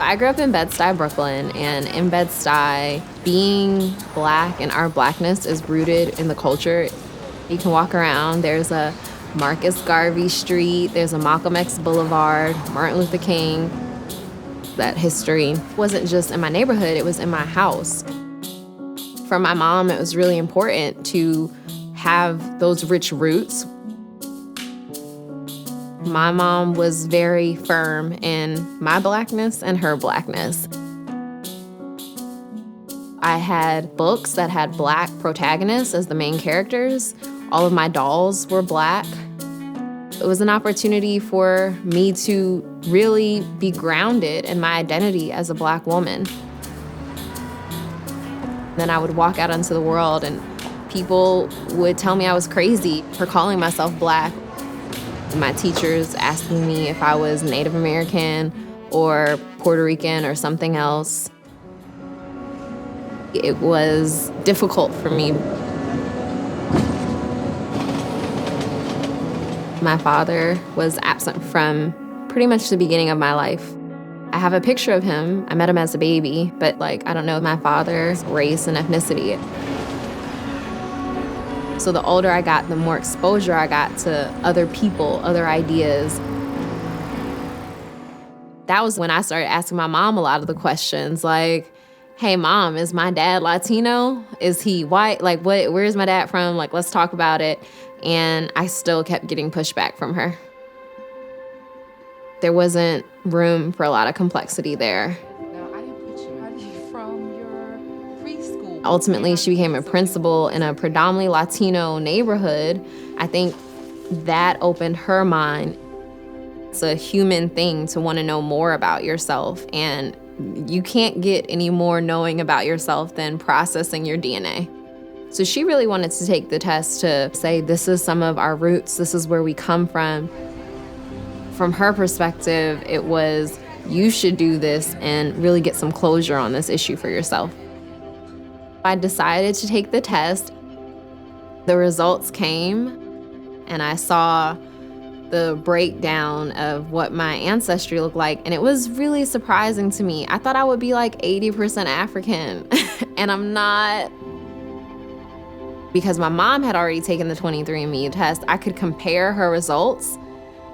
I grew up in Bed-Stuy, Brooklyn, and in Bed-Stuy, being Black and our Blackness is rooted in the culture. You can walk around, there's a Marcus Garvey Street, there's a Malcolm X Boulevard, Martin Luther King. That history wasn't just in my neighborhood, it was in my house. For my mom, it was really important to have those rich roots. My mom was very firm in my Blackness and her Blackness. I had books that had Black protagonists as the main characters. All of my dolls were Black. It was an opportunity for me to really be grounded in my identity as a Black woman. Then I would walk out into the world and people would tell me I was crazy for calling myself Black. My teachers asking me if I was Native American or Puerto Rican or something else. It was difficult for me. My father was absent from pretty much the beginning of my life. I have a picture of him. I met him as a baby, but I don't know my father's race and ethnicity. So the older I got, the more exposure I got to other people, other ideas. That was when I started asking my mom a lot of the questions, like, hey, Mom, is my dad Latino? Is he white? Where's my dad from? Let's talk about it. And I still kept getting pushback from her. There wasn't room for a lot of complexity there. Now, I didn't put you from your preschool. Ultimately, she became a principal in a predominantly Latino neighborhood. I think that opened her mind. It's a human thing to want to know more about yourself, and you can't get any more knowing about yourself than processing your DNA. So she really wanted to take the test to say, this is some of our roots, this is where we come from. From her perspective, it was, you should do this and really get some closure on this issue for yourself. I decided to take the test. The results came, and I saw the breakdown of what my ancestry looked like, and it was really surprising to me. I thought I would be 80% African, and I'm not. Because my mom had already taken the 23andMe test, I could compare her results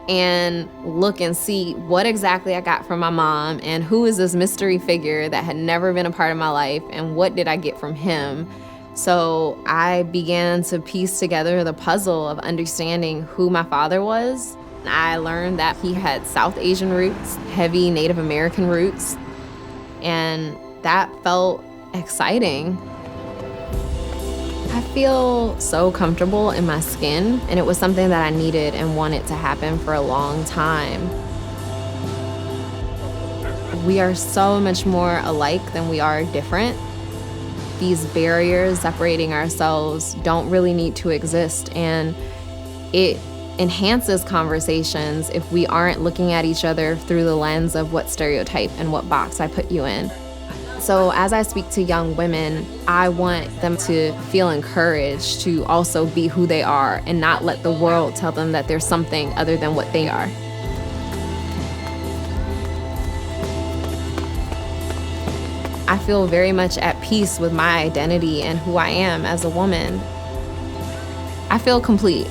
and look and see what exactly I got from my mom and who is this mystery figure that had never been a part of my life and what did I get from him. So I began to piece together the puzzle of understanding who my father was. I learned that he had South Asian roots, heavy Native American roots, and that felt exciting. I feel so comfortable in my skin, and it was something that I needed and wanted to happen for a long time. We are so much more alike than we are different. These barriers separating ourselves don't really need to exist, and it enhances conversations if we aren't looking at each other through the lens of what stereotype and what box I put you in. So as I speak to young women, I want them to feel encouraged to also be who they are and not let the world tell them that they're something other than what they are. I feel very much at peace with my identity and who I am as a woman. I feel complete.